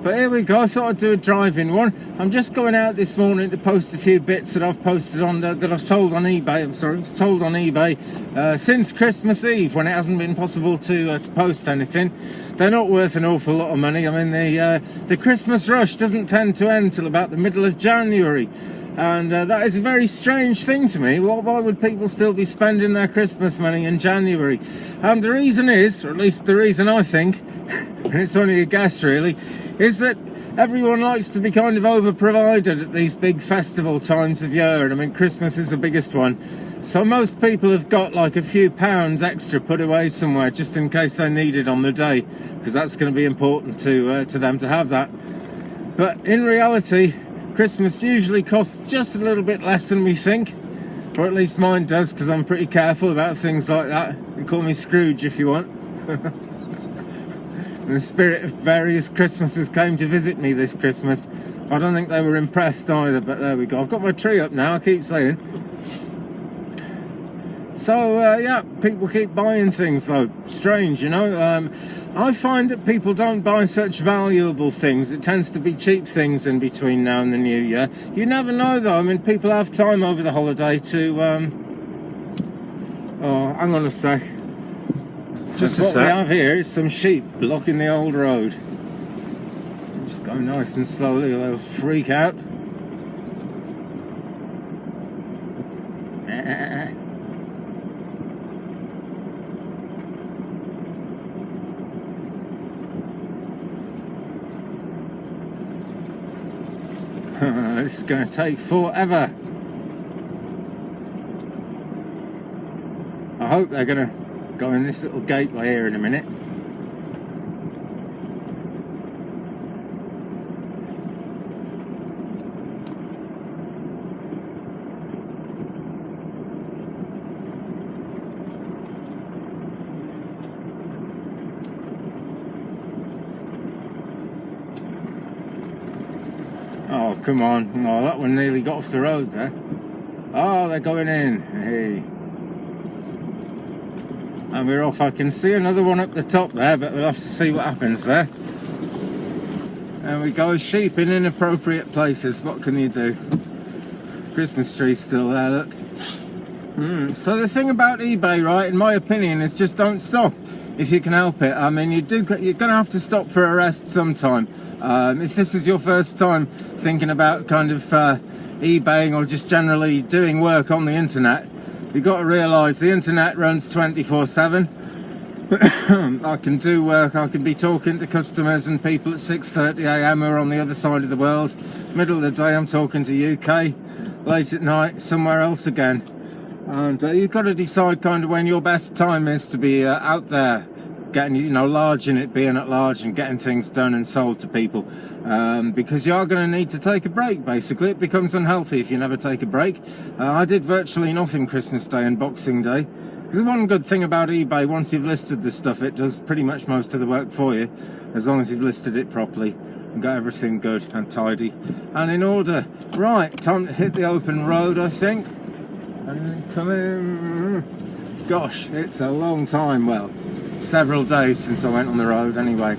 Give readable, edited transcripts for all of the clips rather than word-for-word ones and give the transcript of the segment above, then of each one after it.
But here we go. I thought I'd do a drive-in one. I'm just going out this morning to post a few bits that I've posted on that I've sold on eBay. Sold on eBay since Christmas Eve, when it hasn't been possible to post anything. They're not worth an awful lot of money. I mean, the Christmas rush doesn't tend to end till about the middle of January. And that is a very strange thing to me. Why would people still be spending their Christmas money in January? And the reason is, or at least the reason I think, and it's only a guess really, is that everyone likes to be kind of over-provided at these big festival times of year. And I mean, Christmas is the biggest one. So most people have got like a few pounds extra put away somewhere just in case they need it on the day, because that's going to be important to them to have that. But in reality, Christmas usually costs just a little bit less than we think, or at least mine does, because I'm pretty careful about things like that. You call me Scrooge if you want. The spirit of various Christmases came to visit me this Christmas. I don't think they were impressed either, but there we go. I've got my tree up now, I keep saying. So, yeah, people keep buying things though. Strange, you know. I find that people don't buy such valuable things. It tends to be cheap things in between now and the new year. You never know though. I mean, people have time over the holiday to, oh, hang on a sec. Just what we have here is some sheep blocking the old road. Just go nice and slowly or they'll freak out. This is going to take forever. I hope they're going to go in this little gateway here in a minute. Oh, come on. No, that one nearly got off the road there. Oh, they're going in. Hey. And we're off. I can see another one up the top there, but we'll have to see what happens there. And we go, sheep in inappropriate places. What can you do? Christmas tree's still there, look. So the thing about eBay, right, in my opinion, is just don't stop if you can help it. I mean, you're going to have to stop for a rest sometime. If this is your first time thinking about kind of eBaying or just generally doing work on the internet, you've got to realise the internet runs 24/7. I can do work, I can be talking to customers and people at 6:30 AM who are on the other side of the world. Middle of the day I'm talking to UK, late at night somewhere else again. And you've got to decide kind of when your best time is to be out there, getting, you know, large in it, being at large and getting things done and sold to people. Because you are going to need to take a break, basically. It becomes unhealthy if you never take a break. I did virtually nothing Christmas Day and Boxing Day. Because one good thing about eBay, once you've listed the stuff, it does pretty much most of the work for you, as long as you've listed it properly and got everything good and tidy and in order. Right, time to hit the open road, I think. And come in. Gosh, it's a long time. Well, several days since I went on the road anyway.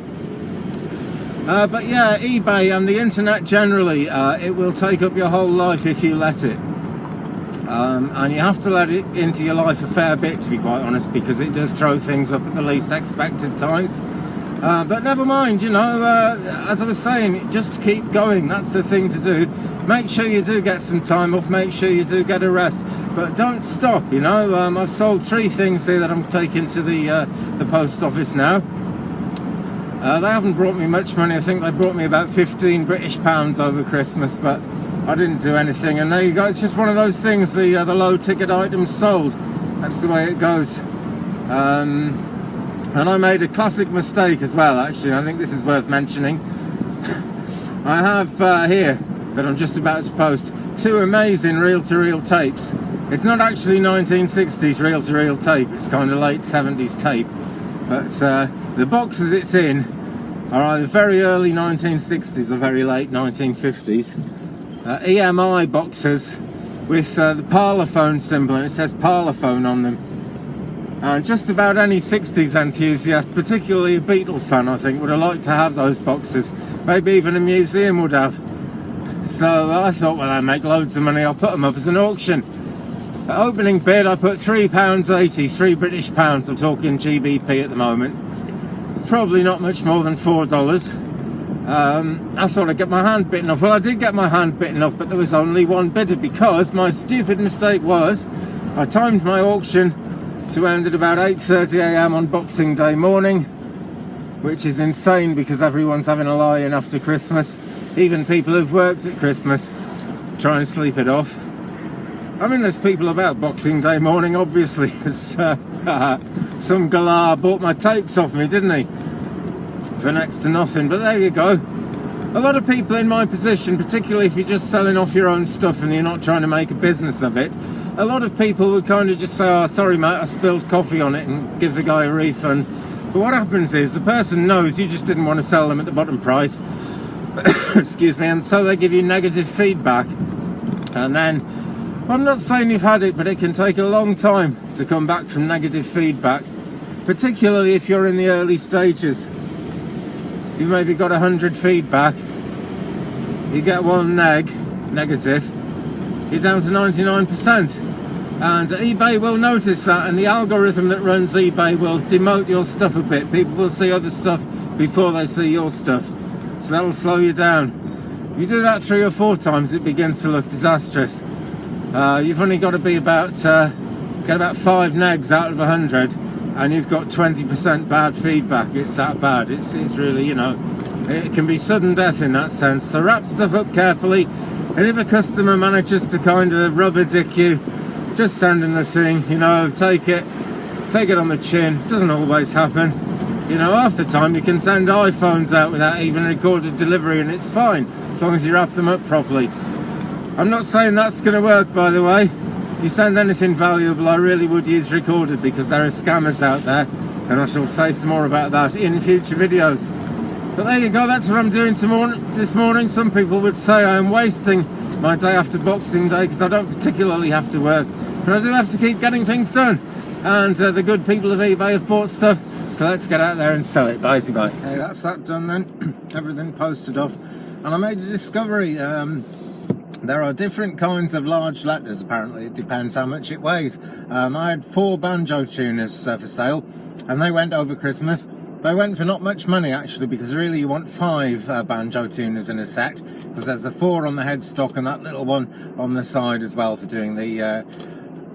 But yeah, eBay and the internet generally, it will take up your whole life if you let it. And you have to let it into your life a fair bit, to be quite honest, because it does throw things up at the least expected times. But never mind, you know, as I was saying, just keep going. That's the thing to do. Make sure you do get some time off, make sure you do get a rest, but don't stop, you know. I've sold 3 things here that I'm taking to the post office now. They haven't brought me much money. I think they brought me about 15 British pounds over Christmas, but I didn't do anything. And there you go, it's just one of those things, the low ticket items sold. That's the way it goes. And I made a classic mistake as well, actually. I think this is worth mentioning. I have here, that I'm just about to post, 2 amazing reel-to-reel tapes. It's not actually 1960s reel-to-reel tape, it's kind of late 70s tape. But the boxes it's in are either very early 1960s or very late 1950s. EMI boxes with the Parlophone symbol, and it says Parlophone on them. And just about any 60s enthusiast, particularly a Beatles fan, I think, would have liked to have those boxes. Maybe even a museum would have. So I thought, well, I make loads of money, I'll put them up as an auction. At opening bid, I put £3.80, £3 I'm talking GBP at the moment. It's probably not much more than $4. I thought I'd get my hand bitten off. Well, I did get my hand bitten off, but there was only one bidder because my stupid mistake was I timed my auction to end at about 8:30 a.m. on Boxing Day morning, which is insane because everyone's having a lie-in after Christmas. Even people who've worked at Christmas try and sleep it off. I mean, there's people about Boxing Day morning, obviously. Some galah bought my tapes off me, didn't he? For next to nothing, but there you go. A lot of people in my position, particularly if you're just selling off your own stuff and you're not trying to make a business of it, a lot of people would kind of just say, oh, sorry mate, I spilled coffee on it, and give the guy a refund. But what happens is the person knows you just didn't want to sell them at the bottom price. Excuse me. And so they give you negative feedback. And then, I'm not saying you've had it, but it can take a long time to come back from negative feedback, particularly if you're in the early stages. You've maybe got 100 feedback, you get one negative, you're down to 99%. And eBay will notice that, and the algorithm that runs eBay will demote your stuff a bit. People will see other stuff before they see your stuff, so that'll slow you down. If you do that 3 or 4 times, it begins to look disastrous. You've only got to be about get about 5 negs out of 100, and you've got 20% bad feedback. It's that bad. It's really, you know, it can be sudden death in that sense. So wrap stuff up carefully, and if a customer manages to kind of rubber dick you, just send them the thing, you know, take it on the chin. It doesn't always happen. You know, half the time you can send iPhones out without even recorded delivery, and it's fine, as long as you wrap them up properly. I'm not saying that's going to work, by the way. If you send anything valuable, I really would use recorded, because there are scammers out there, and I shall say some more about that in future videos. But there you go, that's what I'm doing this morning. Some people would say I am wasting my day after Boxing Day because I don't particularly have to work, but I do have to keep getting things done. And the good people of eBay have bought stuff, so let's get out there and sell it. Bye. Okay, that's that done then. Everything posted off. And I made a discovery. There are different kinds of large letters, apparently. It depends how much it weighs. I had 4 banjo tuners for sale, and they went over Christmas. They went for not much money, actually, because really you want 5 banjo tuners in a set, because there's the 4 on the headstock and that little one on the side as well for doing the...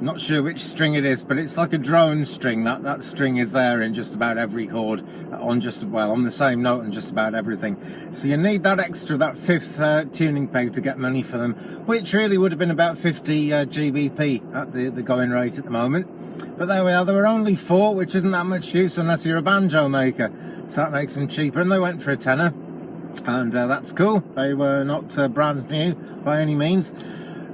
not sure which string it is, but it's like a drone string. That string is there in just about every chord, on the same note and just about everything. So you need that extra, that 5th tuning peg to get money for them, which really would have been about 50 GBP at the going rate at the moment. But there we are. There were only 4, which isn't that much use unless you're a banjo maker. So that makes them cheaper, and they went for a tenner, and that's cool. They were not brand new by any means.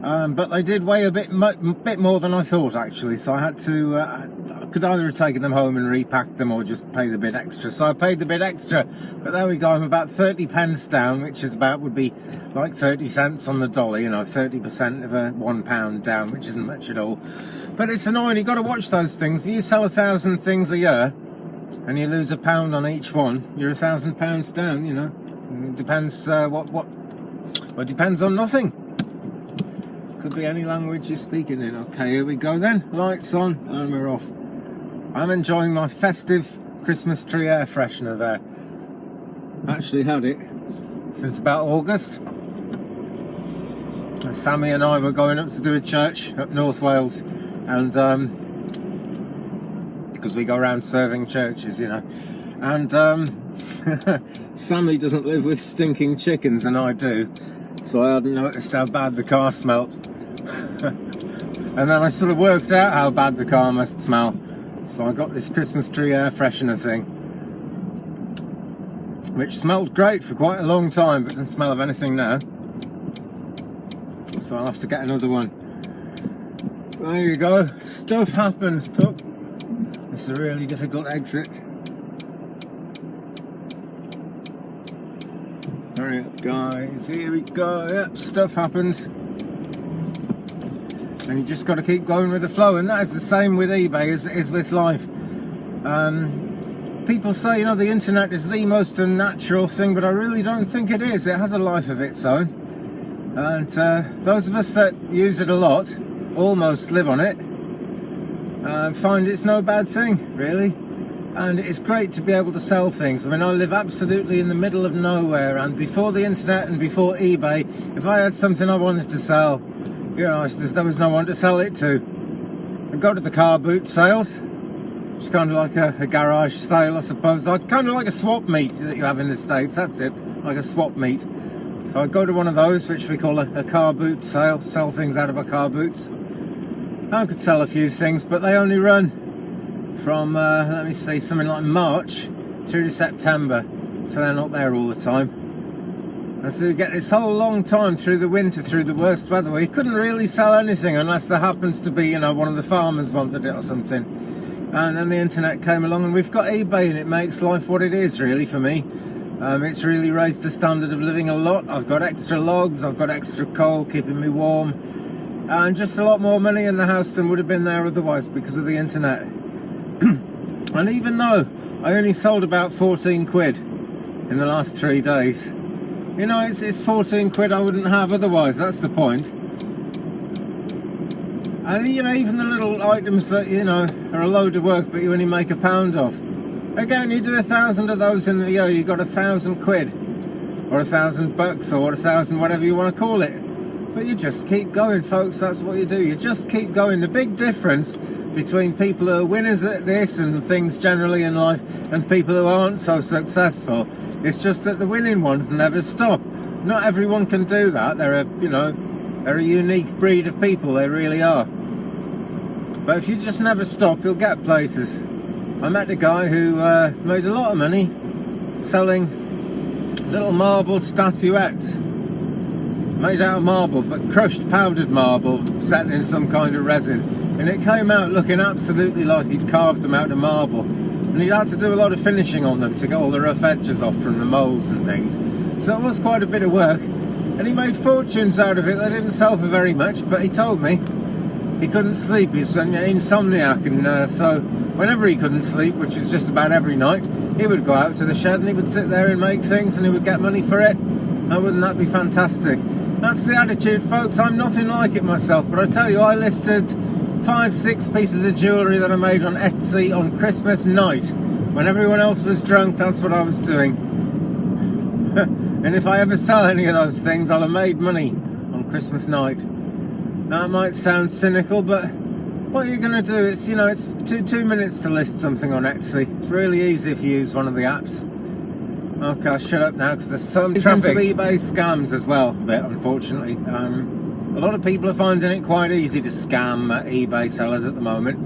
But they did weigh a bit more than I thought, actually, so I had to I could either have taken them home and repacked them or just pay the bit extra. So I paid the bit extra, but there we go. I'm about 30 pence down, which is would be like 30 cents on the dollar, you know, 30% of a £1 down, which isn't much at all. But it's annoying. You've got to watch those things. You sell 1,000 things a year and you lose £1 on each one, you're £1,000 down, you know. It depends it depends on nothing. Could be any language you're speaking in. Okay, here we go then. Lights on and we're off. I'm enjoying my festive Christmas tree air freshener there. Actually had it since about August. Sammy and I were going up to do a church up North Wales, and because we go around serving churches, you know, and Sammy doesn't live with stinking chickens and I do, so I hadn't noticed how bad the car smelt. And then I sort of worked out how bad the car must smell, so I got this Christmas tree air freshener thing, which smelled great for quite a long time, but doesn't smell of anything now, so I'll have to get another one. There you go, stuff happens. Oh, this is a really difficult exit. Hurry up guys, here we go. Yep, stuff happens. and you just got to keep going with the flow. And that is the same with eBay as it is with life. People say, the internet is the most unnatural thing, but I really don't think it is. It has a life of its own. And those of us that use it a lot, almost live on it, find it's no bad thing, really. And it's great to be able to sell things. I mean, I live absolutely in the middle of nowhere, and before the internet and before eBay, if I had something I wanted to sell, there was no one to sell it to. I'd go to the car boot sales. It's kind of like a garage sale, I suppose. Kind of like a swap meet that you have in the States. That's it, like a swap meet. So I go to one of those, which we call a car boot sale. Sell things out of a car boots. I could sell a few things, but they only run from, let me see, something like March through to September. So they're not there all the time. And so you get this whole long time through the winter, through the worst weather, where you couldn't really sell anything unless there happens to be, one of the farmers wanted it or something. And then the internet came along, and we've got eBay, and it makes life what it is, really, for me. It's really raised the standard of living a lot. I've got extra logs, I've got extra coal keeping me warm, and just a lot more money in the house than would have been there otherwise because of the internet. And even though I only sold about 14 quid in the last 3 days, it's 14 quid I wouldn't have otherwise. That's the point. And even the little items that are a load of work, but you only make £1 of. Again, you do 1,000 of those in the year, you got 1,000 quid, or $1,000 or 1,000, whatever you want to call it. But you just keep going, folks. That's what you do. You just keep going. The big difference between people who are winners at this and things generally in life, and people who aren't so successful, it's just that the winning ones never stop. Not everyone can do that. They're a unique breed of people. They really are. But if you just never stop, you'll get places. I met a guy who made a lot of money selling little marble statuettes made out of marble, but crushed powdered marble set in some kind of resin, and it came out looking absolutely like he'd carved them out of marble, and he'd had to do a lot of finishing on them to get all the rough edges off from the moulds and things. So it was quite a bit of work, and he made fortunes out of it. They didn't sell for very much, but he told me he couldn't sleep. He's an insomniac, and so whenever he couldn't sleep, which was just about every night, he would go out to the shed and he would sit there and make things, and he would get money for it. Now, wouldn't that be fantastic? That's the attitude, folks. I'm nothing like it myself, but I tell you, I listed 5-6 pieces of jewellery that I made on Etsy on Christmas night. When everyone else was drunk, that's what I was doing. And if I ever sell any of those things, I'll have made money on Christmas night. Now, it might sound cynical, but what are you going to do? It's, it's 2 minutes to list something on Etsy. It's really easy if you use one of the apps. Okay, I'll shut up now because there's some traffic. eBay scams as well, a bit, unfortunately. A lot of people are finding it quite easy to scam eBay sellers at the moment.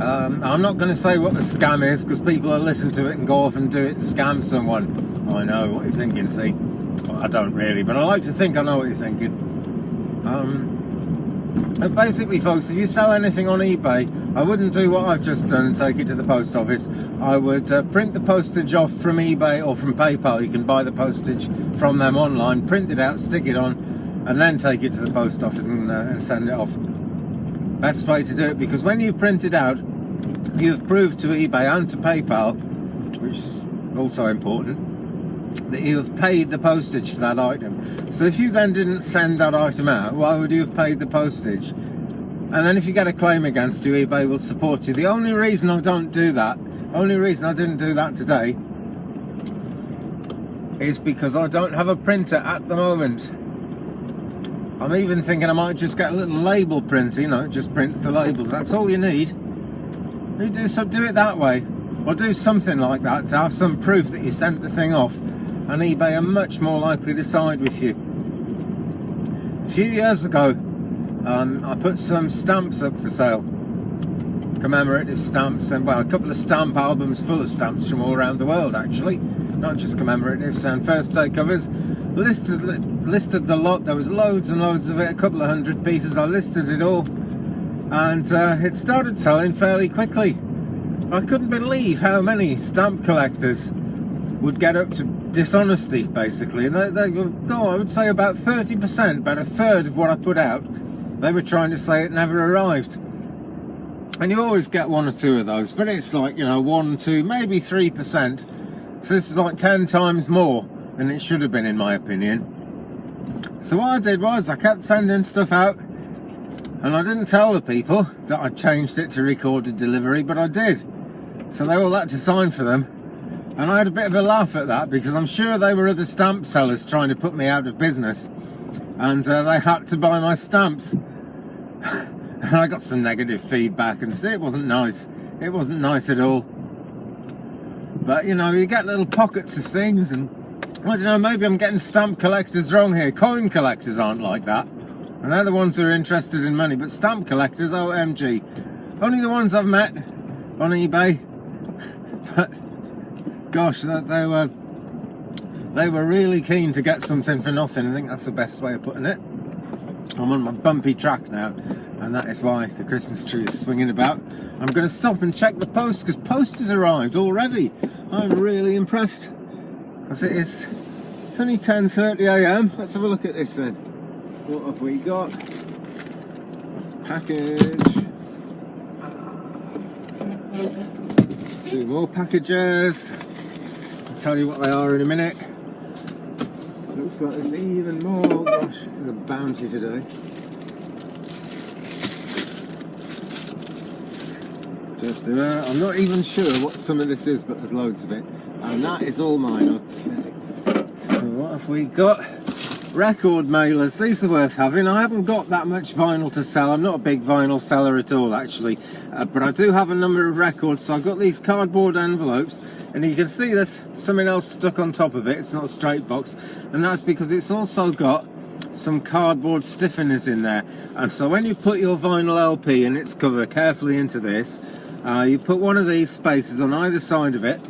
I'm not going to say what the scam is because people will listen to it and go off and do it and scam someone. I know what you're thinking, see? Well, I don't really, but I like to think I know what you're thinking. Basically, folks, if you sell anything on eBay, I wouldn't do what I've just done and take it to the post office. I would print the postage off from eBay or from PayPal. You can buy the postage from them online, print it out, stick it on, and then take it to the post office and send it off. Best way to do it, because when you print it out, you've proved to eBay and to PayPal, which is also important, that you have paid the postage for that item. So if you then didn't send that item out, why would you have paid the postage? And then if you get a claim against you, eBay will support you. The only reason I don't do that, only reason I didn't do that today, is because I don't have a printer at the moment. I'm even thinking I might just get a little label printer, it just prints the labels. That's all you need. You do it that way, or do something like that to have some proof that you sent the thing off, and eBay are much more likely to side with you. A few years ago, I put some stamps up for sale, commemorative stamps, and a couple of stamp albums full of stamps from all around the world, actually, not just commemoratives, and first day covers. Listed the lot. There was loads and loads of it, a couple of 100 pieces. I listed it all, and it started selling fairly quickly. I couldn't believe how many stamp collectors would get up to dishonesty, basically, and they would go, I would say about 30%, about a third of what I put out they were trying to say it never arrived. And you always get one or two of those, but it's like, you know, 1, 2, maybe 3%. So this was like 10 times more than it should have been, in my opinion. So what I did was I kept sending stuff out, and I didn't tell the people that I changed it to recorded delivery, but I did. So they all had to sign for them. And I had a bit of a laugh at that, because I'm sure they were other stamp sellers trying to put me out of business. And they had to buy my stamps. And I got some negative feedback, and it wasn't nice. It wasn't nice at all. But, you know, you get little pockets of things, and I don't know, maybe I'm getting stamp collectors wrong here. Coin collectors aren't like that. And they're the ones who are interested in money. But stamp collectors, OMG. Only the ones I've met on eBay. But, gosh, they were really keen to get something for nothing. I think that's the best way of putting it. I'm on my bumpy track now, and that is why the Christmas tree is swinging about. I'm going to stop and check the post, because post has arrived already. I'm really impressed, because it's only 10:30 a.m. Let's have a look at this then. What have we got? Package. 2 more packages. I'll tell you what they are in a minute. Looks like there's even more. Oh gosh, this is a bounty today. I'm not even sure what some of this is, but there's loads of it. And that is all mine, okay. So what have we got? Record mailers. These are worth having. I haven't got that much vinyl to sell. I'm not a big vinyl seller at all, actually. But I do have a number of records. So I've got these cardboard envelopes. And you can see there's something else stuck on top of it. It's not a straight box. And that's because it's also got some cardboard stiffeners in there. And so when you put your vinyl LP and its cover carefully into this, you put one of these spaces on either side of it.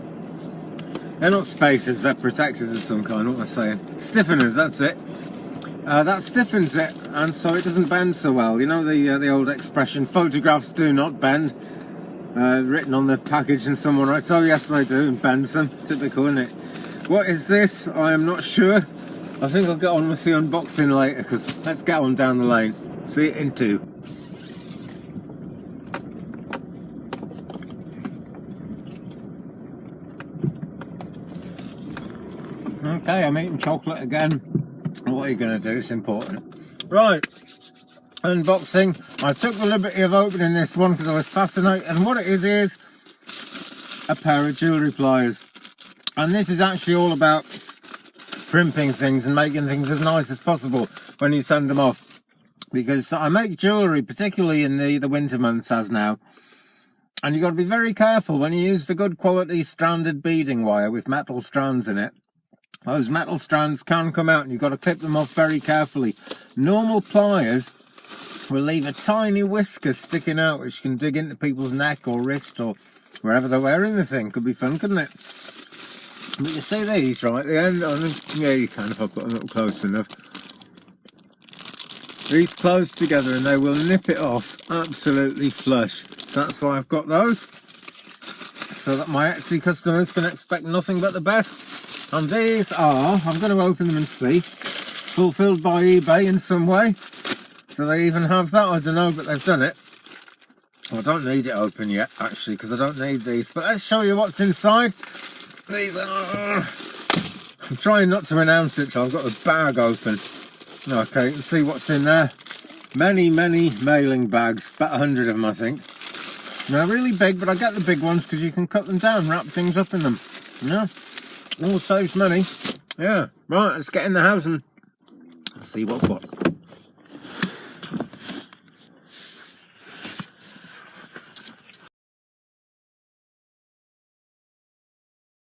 They're not spaces, they're protectors of some kind. What am I saying? Stiffeners, that's it. That stiffens it, and so it doesn't bend so well. You know the old expression, photographs do not bend, written on the package, and someone writes, oh yes they do, and bends them. Typical, isn't it? What is this? I am not sure. I think I'll get on with the unboxing later, because let's get on down the lane. See it in 2. Okay, I'm eating chocolate again. What are you going to do? It's important. Right, unboxing. I took the liberty of opening this one because I was fascinated. And what it is a pair of jewellery pliers. And this is actually all about crimping things and making things as nice as possible when you send them off. Because I make jewellery, particularly in the winter months as now. And you've got to be very careful when you use the good quality stranded beading wire with metal strands in it. Those metal strands can come out and you've got to clip them off very carefully. Normal pliers will leave a tiny whisker sticking out which can dig into people's neck or wrist or wherever they're wearing the thing. Could be fun, couldn't it? But you see these, right? The end, yeah, you can if I put them up close enough. These close together and they will nip it off absolutely flush. So that's why I've got those. So that my Etsy customers can expect nothing but the best. And these are, I'm going to open them and see, fulfilled by eBay in some way. So they even have that, I don't know, but they've done it. Well, I don't need it open yet, actually, because I don't need these. But let's show you what's inside. These are... I'm trying not to announce it, so I've got the bag open. Okay, you can see what's in there. Many, many mailing bags. About 100 of them, I think. They're really big, but I get the big ones because you can cut them down, wrap things up in them. Yeah. All saves money. Yeah. Right, let's get in the house and see what's what.